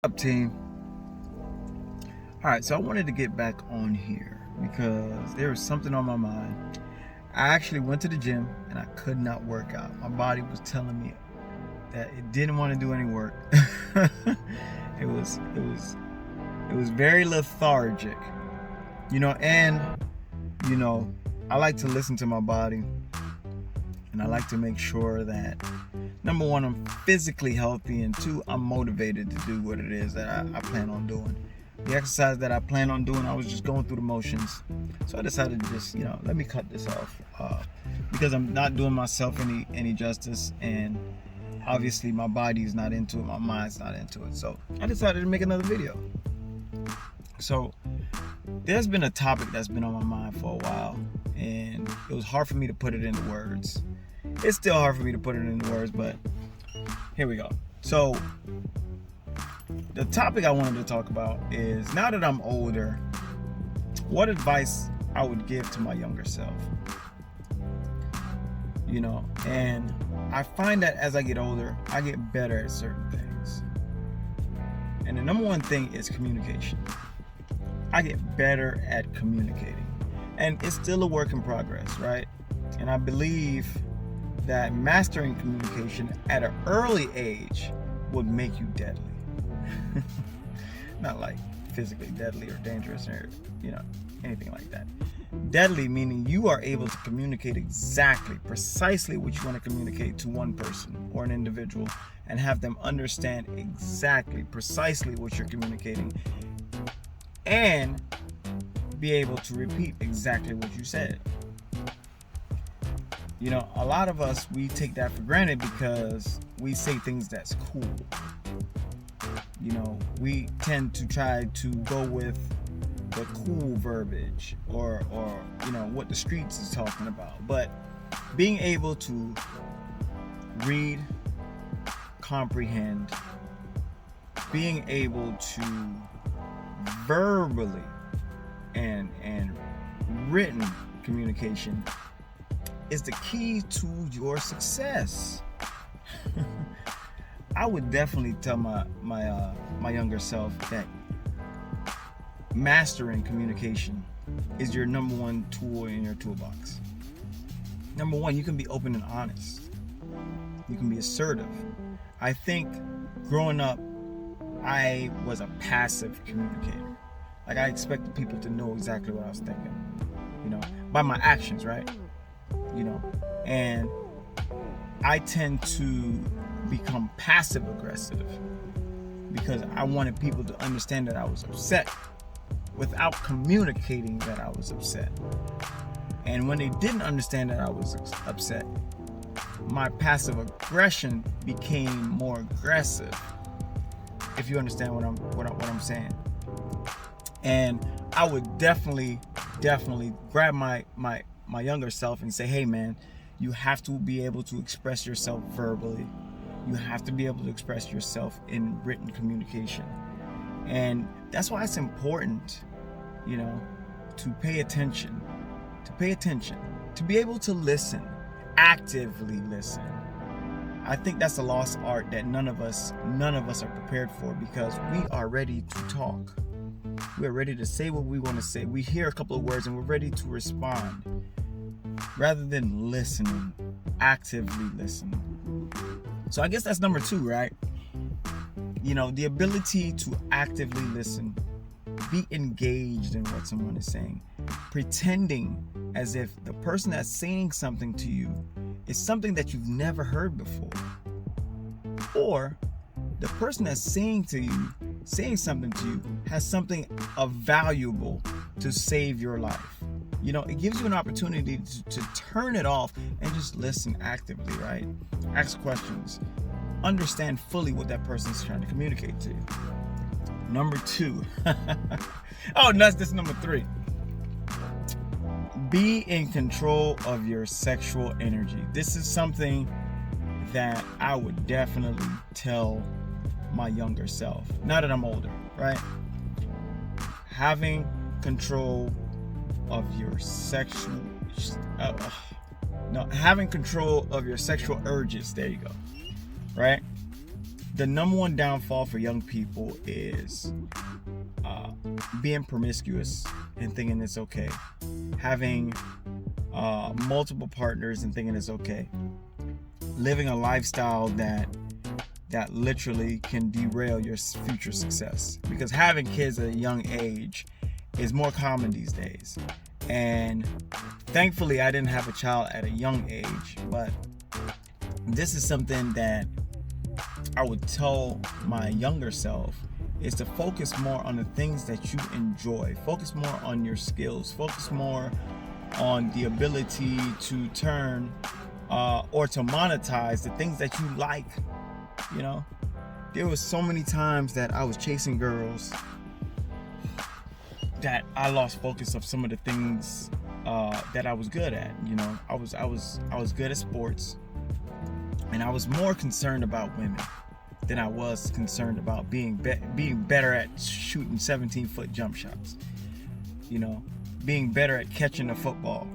Up, team? All right, so I wanted to get back on here because there was something on my mind. I actually went to the gym and I could not work out. My body was telling me that it didn't want to do any work. it was very lethargic, and you know, I like to listen to my body, and I like to make sure that number one, I'm physically healthy, and two, I'm motivated to do what it is that I plan on doing. The exercise that I plan on doing, I was just going through the motions. So I decided to just, let me cut this off because I'm not doing myself any justice, and obviously my body is not into it, my mind's not into it. So I decided to make another video. So there's been a topic that's been on my mind for a while, and it was hard for me to put it into words. It's still hard for me to put it into words, but here we go. So the topic I wanted to talk about is, now that I'm older, what advice I would give to my younger self. And I find that as I get older, I get better at certain things. And the number one thing is communication. I get better at communicating. And it's still a work in progress, right? And I believe that mastering communication at an early age would make you deadly. Not like physically deadly or dangerous or anything like that. Deadly meaning you are able to communicate precisely what you want to communicate to one person or an individual, and have them understand precisely what you're communicating, and be able to repeat exactly what you said. A lot of us, we take that for granted because we say things that's cool. We tend to try to go with the cool verbiage or what the streets is talking about. But being able to read, comprehend, being able to verbally and written communication is the key to your success. I would definitely tell my younger self that mastering communication is your number one tool in your toolbox. Number one, you can be open and honest. You can be assertive. I think growing up, I was a passive communicator. Like, I expected people to know exactly what I was thinking, by my actions, right? And I tend to become passive aggressive because I wanted people to understand that I was upset without communicating that I was upset. And when they didn't understand that I was upset, my passive aggression became more aggressive, if you understand what I'm saying. And I would definitely grab my younger self and say, hey man, you have to be able to express yourself verbally. You have to be able to express yourself in written communication. And that's why it's important, to pay attention, to be able to listen, actively listen. I think that's a lost art that none of us are prepared for, because we are ready to talk. We're ready to say what we want to say. We hear a couple of words and we're ready to respond, rather than listening, actively listening. So I guess that's number two, right? The ability to actively listen, be engaged in what someone is saying, pretending as if the person that's saying something to you is something that you've never heard before, or the person that's saying something to you has something of valuable to save your life. It gives you an opportunity to turn it off and just listen actively, right? Ask questions. Understand fully what that person's trying to communicate to you. Number two. This is number three. Be in control of your sexual energy. This is something that I would definitely tell my younger self, now that I'm older, right? Having control of your having control of your sexual urges. There you go. Right? the number one downfall for young people is being promiscuous and thinking it's okay, having multiple partners and thinking it's okay, living a lifestyle that literally can derail your future success, because having kids at a young age is more common these days. And thankfully I didn't have a child at a young age, but this is something that I would tell my younger self, is to focus more on the things that you enjoy, focus more on your skills, focus more on the ability to turn or to monetize the things that you like. You know, there was so many times that I was chasing girls that I lost focus of some of the things that I was good at. You know, I was good at sports, and I was more concerned about women than I was concerned about being better at shooting 17-foot jump shots. You know, being better at catching a football,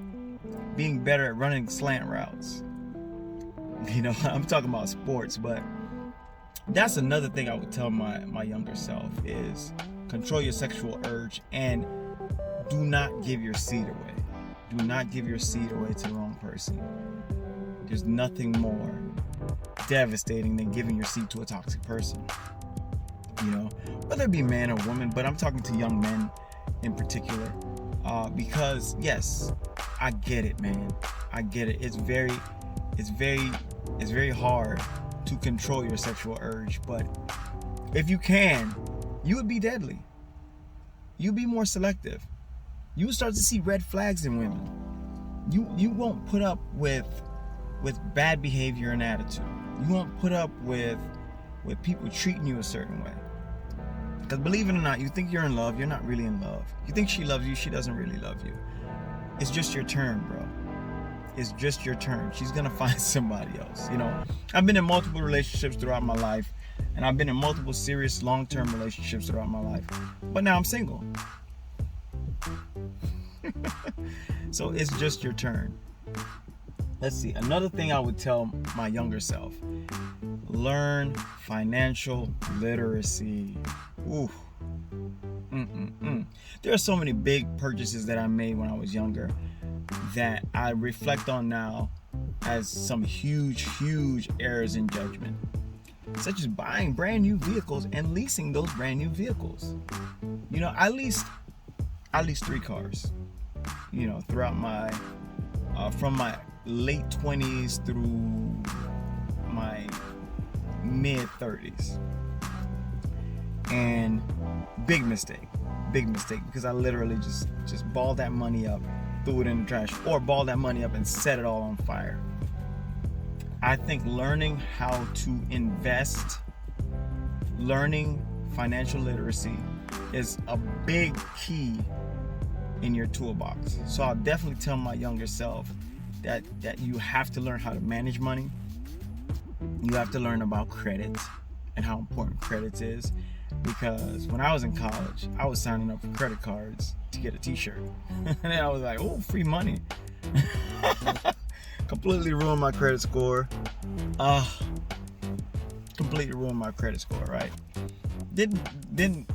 being better at running slant routes. You know, I'm talking about sports, but that's another thing I would tell my younger self, is control your sexual urge and do not give your seed away. Do not give your seed away to the wrong person. There's nothing more devastating than giving your seed to a toxic person. You know, whether it be man or woman, but I'm talking to young men in particular, because yes, I get it, man. I get it. It's very hard to control your sexual urge, but if you can, you would be deadly. You'd be more selective. You would start to see red flags in women. You won't put up with bad behavior and attitude. You won't put up with people treating you a certain way. Because believe it or not, you think you're in love, you're not really in love. You think she loves you, she doesn't really love you. It's just your turn, bro. It's just your turn. She's gonna find somebody else. You know, I've been in multiple relationships throughout my life, and I've been in multiple serious long-term relationships throughout my life. But now I'm single. So it's just your turn. Let's see. Another thing I would tell my younger self: learn financial literacy. Ooh. There are so many big purchases that I made when I was younger that I reflect on now as some huge errors in judgment, such as buying brand new vehicles and leasing those brand new vehicles. You know, I leased 3 cars, you know, throughout my from my late 20s through my mid 30s. And big mistake, because I literally just balled that money up, threw it in the trash, or balled that money up and set it all on fire. I think learning how to invest, learning financial literacy is a big key in your toolbox. So I'll definitely tell my younger self that you have to learn how to manage money. You have to learn about credit and how important credit is. Because when I was in college, I was signing up for credit cards to get a t-shirt. And I was like, oh, free money. Completely ruined my credit score. Completely ruined my credit score, right? Didn't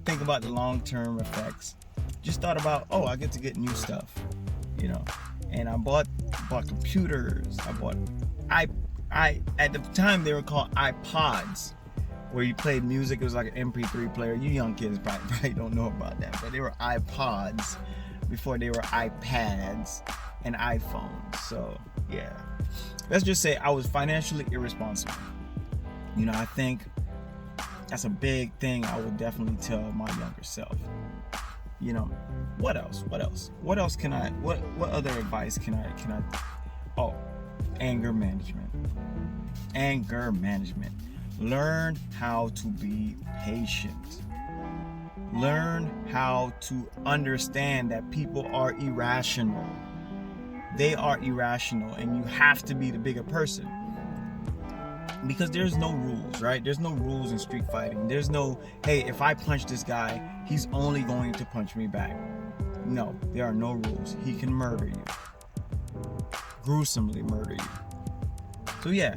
think about the long-term effects. Just thought about, oh, I get to get new stuff, you know. And I bought computers. I bought I at the time they were called iPods, where you played music. It was like an MP3 player. You young kids probably don't know about that, but they were iPods before they were iPads and iPhones. So yeah, let's just say I was financially irresponsible. You know, I think that's a big thing I would definitely tell my younger self. You know, what else can I, what other advice can I, oh, anger management. Learn how to be patient. Learn how to understand that people are irrational. They are irrational, and you have to be the bigger person. Because there's no rules, right? There's no rules in street fighting. There's no, hey, if I punch this guy, he's only going to punch me back. No, there are no rules. He can murder you. Gruesomely murder you. So yeah,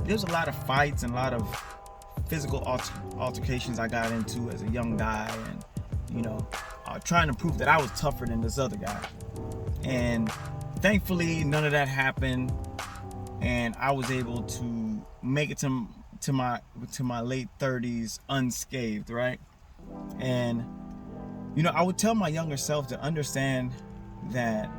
there's a lot of fights and a lot of physical altercations I got into as a young guy, and trying to prove that I was tougher than this other guy. And thankfully, none of that happened, and I was able to make it to my late 30s unscathed, right? And I would tell my younger self to understand that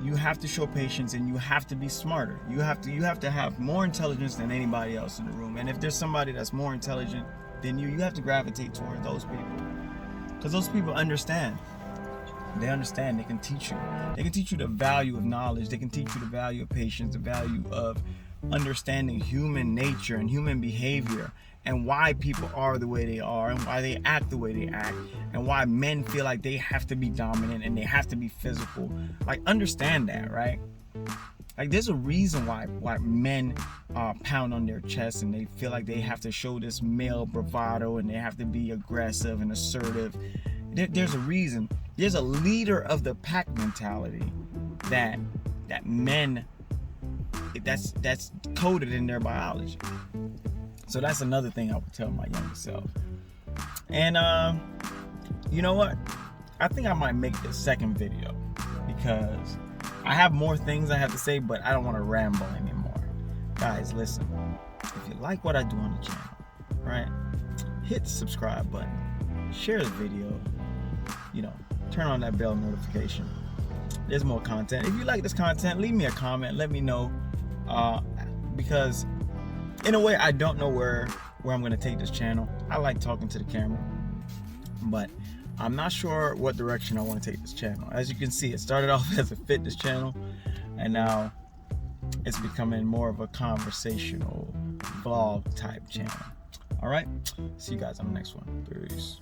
you have to show patience and you have to be smarter. You have to have more intelligence than anybody else in the room. And if there's somebody that's more intelligent than you have to gravitate towards those people, because those people understand. They understand. They can teach you. They can teach you the value of knowledge. They can teach you the value of patience, the value of understanding human nature and human behavior, and why people are the way they are, and why they act the way they act, and why men feel like they have to be dominant and they have to be physical. Like, understand that, right? Like, there's a reason why men pound on their chests and they feel like they have to show this male bravado and they have to be aggressive and assertive. There's a reason. There's a leader of the pack mentality that men, that's coded in their biology. So that's another thing I would tell my younger self. And you know what? I think I might make the second video because I have more things I have to say, but I don't want to ramble anymore. Guys, listen. If you like what I do on the channel, right? Hit the subscribe button. Share the video. Turn on that bell notification. There's more content. If you like this content, leave me a comment. Let me know. Because in a way, I don't know where I'm going to take this channel. I like talking to the camera, but I'm not sure what direction I want to take this channel. As you can see, it started off as a fitness channel, and now it's becoming more of a conversational vlog type channel. All right, see you guys on the next one. Peace.